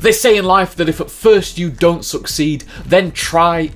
They say in life that if at first you don't succeed, then try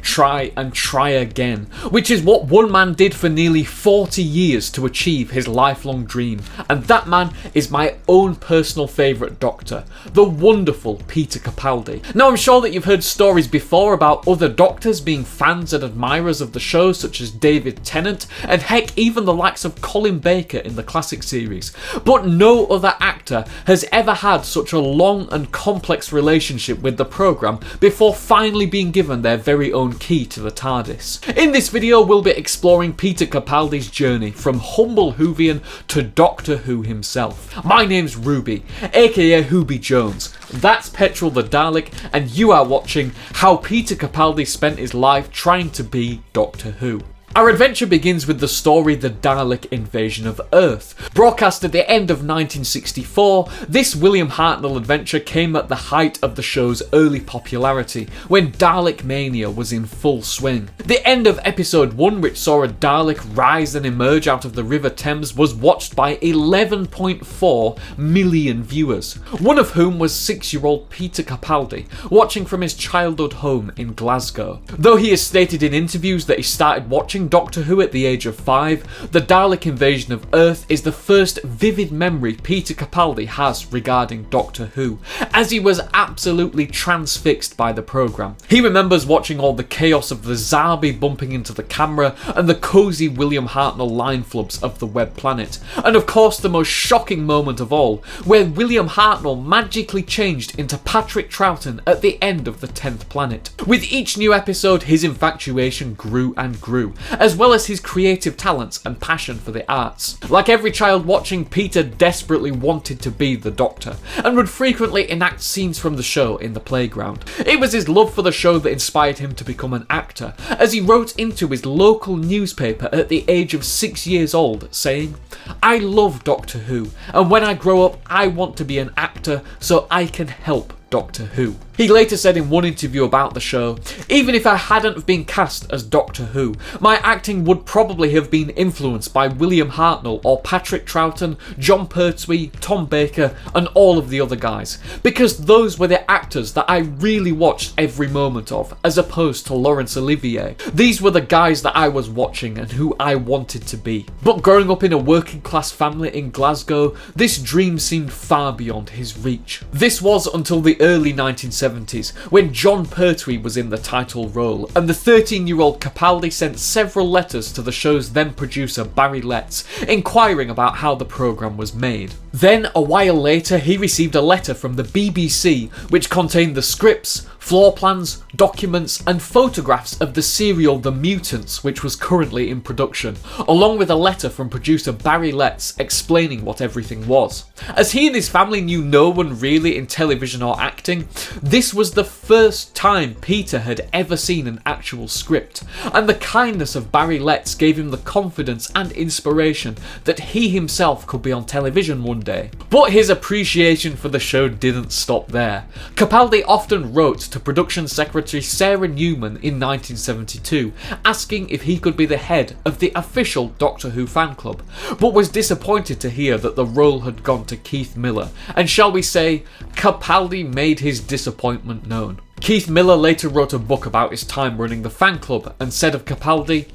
again, which is what one man did for nearly 40 years to achieve his lifelong dream, and that man is my own personal favourite Doctor, the wonderful Peter Capaldi. Now I'm sure that you've heard stories before about other Doctors being fans and admirers of the show, such as David Tennant, and heck, even the likes of Colin Baker in the classic series, but no other actor has ever had such a long and complex relationship with the programme before finally being given their very own key to the TARDIS. In this video we'll be exploring Peter Capaldi's journey from humble Whovian to Doctor Who himself. My name's Ruby, aka Hooby Jones, that's Petrol the Dalek, and you are watching how Peter Capaldi spent his life trying to be Doctor Who. Our adventure begins with the story The Dalek Invasion of Earth. Broadcast at the end of 1964, this William Hartnell adventure came at the height of the show's early popularity, when Dalek mania was in full swing. The end of episode 1, which saw a Dalek rise and emerge out of the River Thames, was watched by 11.4 million viewers, one of whom was 6-year-old Peter Capaldi, watching from his childhood home in Glasgow. Though he has stated in interviews that he started watching Doctor Who at the age of 5, the Dalek Invasion of Earth is the first vivid memory Peter Capaldi has regarding Doctor Who, as he was absolutely transfixed by the programme. He remembers watching all the chaos of the Zarbi bumping into the camera and the cosy William Hartnell line flubs of the Web Planet, and of course the most shocking moment of all, where William Hartnell magically changed into Patrick Troughton at the end of the 10th Planet. With each new episode, his infatuation grew and grew, as well as his creative talents and passion for the arts. Like every child watching, Peter desperately wanted to be the Doctor, and would frequently enact scenes from the show in the playground. It was his love for the show that inspired him to become an actor, as he wrote into his local newspaper at the age of 6 years old, saying, "I love Doctor Who, and when I grow up I want to be an actor so I can help Doctor Who." He later said in one interview about the show, "Even if I hadn't been cast as Doctor Who, my acting would probably have been influenced by William Hartnell or Patrick Troughton, Jon Pertwee, Tom Baker, and all of the other guys, because those were the actors that I really watched every moment of, as opposed to Laurence Olivier. These were the guys that I was watching and who I wanted to be." But growing up in a working class family in Glasgow, this dream seemed far beyond his reach. This was until the early 1970s, when Jon Pertwee was in the title role, and the 13-year-old Capaldi sent several letters to the show's then producer Barry Letts, inquiring about how the programme was made. Then, a while later, he received a letter from the BBC which contained the scripts, floor plans, documents and photographs of the serial The Mutants, which was currently in production, along with a letter from producer Barry Letts explaining what everything was. As he and his family knew no one really in television or acting, this was the first time Peter had ever seen an actual script, and the kindness of Barry Letts gave him the confidence and inspiration that he himself could be on television one day. But his appreciation for the show didn't stop there. Capaldi often wrote to production secretary Sarah Newman in 1972, asking if he could be the head of the official Doctor Who fan club, but was disappointed to hear that the role had gone to Keith Miller, and shall we say, Capaldi made his disappointment known. Keith Miller later wrote a book about his time running the fan club and said of Capaldi,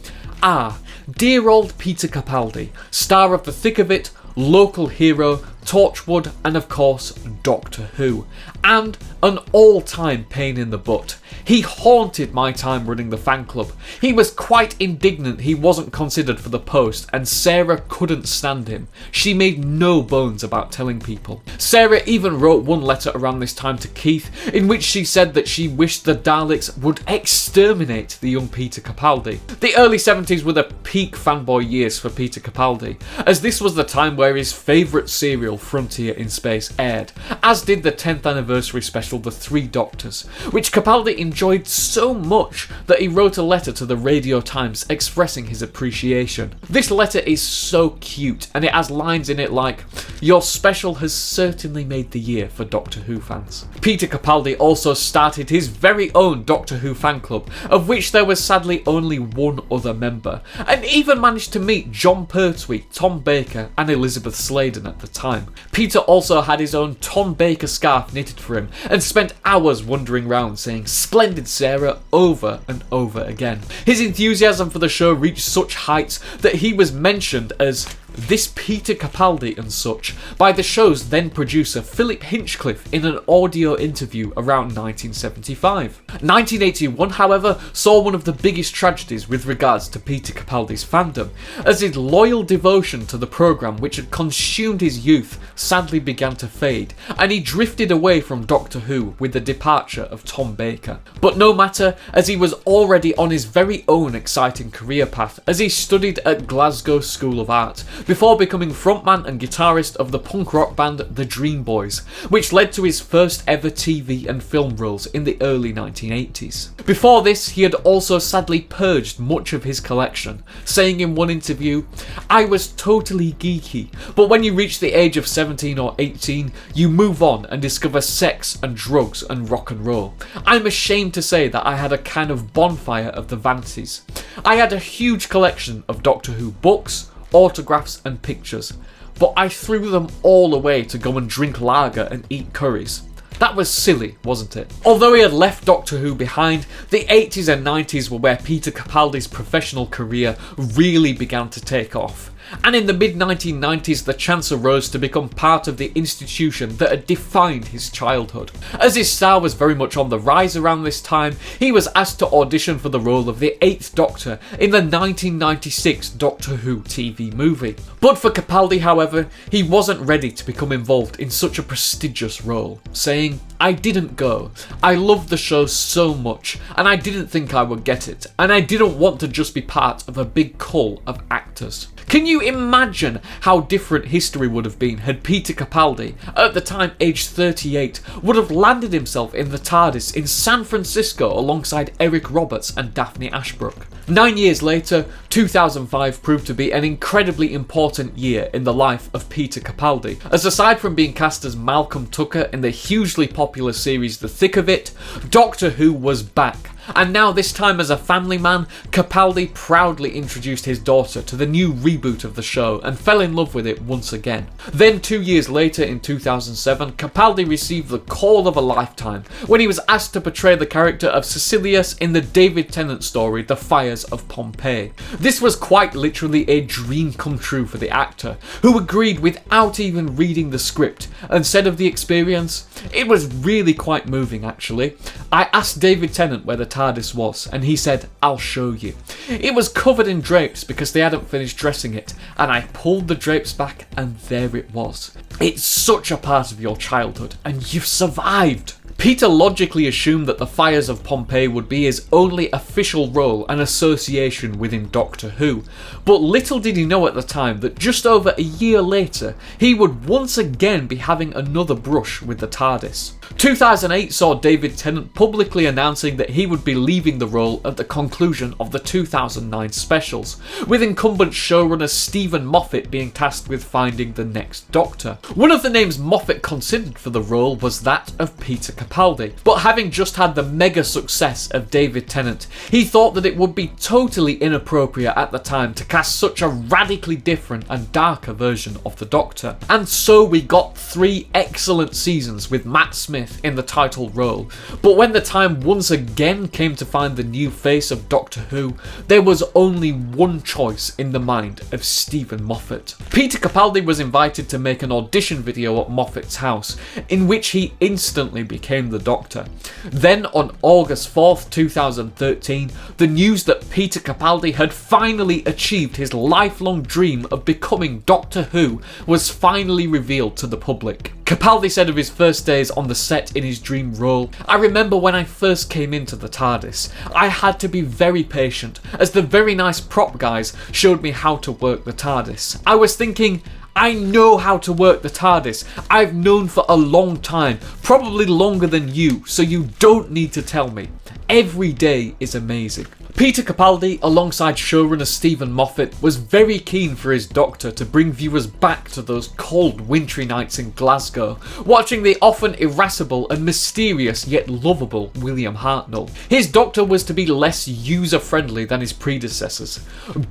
"Ah, dear old Peter Capaldi, star of The Thick of It, local hero, Torchwood, and of course Doctor Who, and an all-time pain in the butt. He haunted my time running the fan club. He was quite indignant he wasn't considered for the post, and Sarah couldn't stand him. She made no bones about telling people." Sarah even wrote one letter around this time to Keith, in which she said that she wished the Daleks would exterminate the young Peter Capaldi. The early 70s were the peak fanboy years for Peter Capaldi, as this was the time where his favourite serial Frontier in Space aired, as did the 10th anniversary special The Three Doctors, which Capaldi enjoyed so much that he wrote a letter to the Radio Times expressing his appreciation. This letter is so cute, and it has lines in it like, "Your special has certainly made the year for Doctor Who fans." Peter Capaldi also started his very own Doctor Who fan club, of which there was sadly only one other member, and even managed to meet Jon Pertwee, Tom Baker and Elisabeth Sladen at the time, Peter also had his own Tom Baker scarf knitted for him and spent hours wandering around saying "Splendid Sarah" over and over again. His enthusiasm for the show reached such heights that he was mentioned as "this Peter Capaldi" and such by the show's then producer Philip Hinchcliffe in an audio interview around 1975. 1981, however, saw one of the biggest tragedies with regards to Peter Capaldi's fandom, as his loyal devotion to the programme which had consumed his youth sadly began to fade, and he drifted away from Doctor Who with the departure of Tom Baker. But no matter, as he was already on his very own exciting career path as he studied at Glasgow School of Art, before becoming frontman and guitarist of the punk rock band The Dream Boys, which led to his first ever TV and film roles in the early 1980s. Before this, he had also sadly purged much of his collection, saying in one interview, "I was totally geeky, but when you reach the age of 17 or 18, you move on and discover sex and drugs and rock and roll. I'm ashamed to say that I had a kind of bonfire of the vanities. I had a huge collection of Doctor Who books, autographs and pictures, but I threw them all away to go and drink lager and eat curries. That was silly, wasn't it?" Although he had left Doctor Who behind, the 80s and 90s were where Peter Capaldi's professional career really began to take off. And in the mid-1990s, the chance arose to become part of the institution that had defined his childhood. As his star was very much on the rise around this time, he was asked to audition for the role of the 8th Doctor in the 1996 Doctor Who TV movie. But for Capaldi, however, he wasn't ready to become involved in such a prestigious role, saying, "I didn't go. I loved the show so much, and I didn't think I would get it, and I didn't want to just be part of a big cull of actors." Can you imagine how different history would have been had Peter Capaldi, at the time aged 38, would have landed himself in the TARDIS in San Francisco alongside Eric Roberts and Daphne Ashbrook? 9 years later, 2005 proved to be an incredibly important year in the life of Peter Capaldi, as aside from being cast as Malcolm Tucker in the hugely popular series The Thick of It, Doctor Who was back. And now, this time as a family man, Capaldi proudly introduced his daughter to the new reboot of the show and fell in love with it once again. Then 2 years later, in 2007, Capaldi received the call of a lifetime when he was asked to portray the character of Cecilius in the David Tennant story The Fires of Pompeii. This was quite literally a dream come true for the actor, who agreed without even reading the script, and said of the experience, "It was really quite moving actually. I asked David Tennant where the TARDIS was, and he said, 'I'll show you.' It was covered in drapes because they hadn't finished dressing it, and I pulled the drapes back and there it was. It's such a part of your childhood, and you've survived." Peter logically assumed that the Fires of Pompeii would be his only official role and association within Doctor Who, but little did he know at the time that just over a year later, he would once again be having another brush with the TARDIS. 2008 saw David Tennant publicly announcing that he would be leaving the role at the conclusion of the 2009 specials, with incumbent showrunner Steven Moffat being tasked with finding the next Doctor. One of the names Moffat considered for the role was that of Peter Capaldi, but having just had the mega success of David Tennant, he thought that it would be totally inappropriate at the time to cast such a radically different and darker version of the Doctor. And so we got 3 excellent seasons with Matt Smith in the title role, but when the time once again came to find the new face of Doctor Who, there was only one choice in the mind of Steven Moffat. Peter Capaldi was invited to make an audition video at Moffat's house, in which he instantly became the Doctor. Then on August 4th, 2013, the news that Peter Capaldi had finally achieved his lifelong dream of becoming Doctor Who was finally revealed to the public. Capaldi said of his first days on the set in his dream role, "I remember when I first came into the TARDIS, I had to be very patient, as the very nice prop guys showed me how to work the TARDIS. I was thinking, I know how to work the TARDIS. I've known for a long time, probably longer than you, so you don't need to tell me. Every day is amazing." Peter Capaldi, alongside showrunner Steven Moffat, was very keen for his Doctor to bring viewers back to those cold, wintry nights in Glasgow, watching the often irascible and mysterious yet lovable William Hartnell. His Doctor was to be less user-friendly than his predecessors.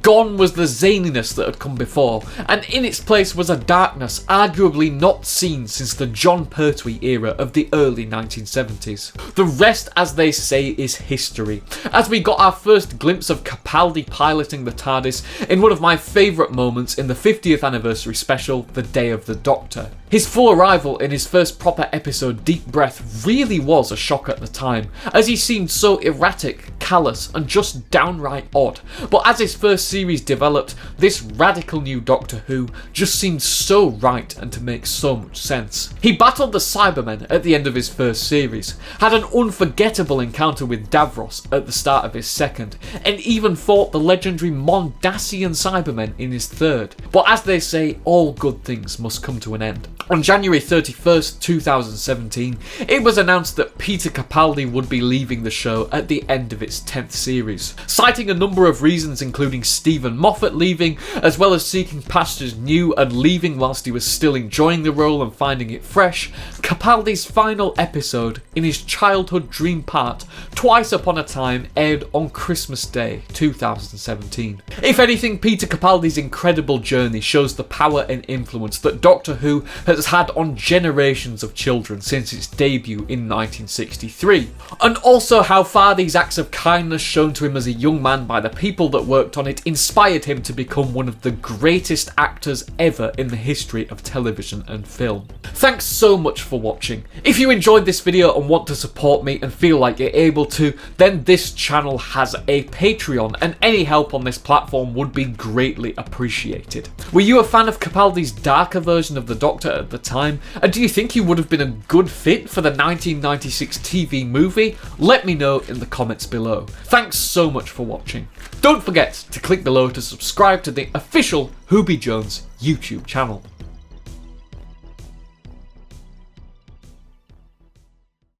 Gone was the zaniness that had come before, and in its place was a darkness arguably not seen since the Jon Pertwee era of the early 1970s. The rest, as they say, is history, as we got our first glimpse of Capaldi piloting the TARDIS in one of my favourite moments in the 50th anniversary special, The Day of the Doctor. His full arrival in his first proper episode, Deep Breath, really was a shock at the time, as he seemed so erratic, callous, and just downright odd. But as his first series developed, this radical new Doctor Who just seemed so right and to make so much sense. He battled the Cybermen at the end of his first series, had an unforgettable encounter with Davros at the start of his second, and even fought the legendary Mondasian Cybermen in his third. But as they say, all good things must come to an end. On January 31st, 2017, it was announced that Peter Capaldi would be leaving the show at the end of its 10th series. Citing a number of reasons including Steven Moffat leaving, as well as seeking pastures new and leaving whilst he was still enjoying the role and finding it fresh, Capaldi's final episode, in his childhood dream part, Twice Upon a Time, aired on Christmas Day 2017. If anything, Peter Capaldi's incredible journey shows the power and influence that Doctor Who has had on generations of children since its debut in 1963, and also how far these acts of kindness shown to him as a young man by the people that worked on it inspired him to become one of the greatest actors ever in the history of television and film. Thanks so much for watching. If you enjoyed this video and want to support me and feel like you're able to, then this channel has a Patreon, and any help on this platform would be greatly appreciated. Were you a fan of Capaldi's darker version of the Doctor at the time, and do you think he would have been a good fit for the 1996 TV movie? Let me know in the comments below. Thanks so much for watching. Don't forget to click below to subscribe to the official Who Be Jones YouTube channel.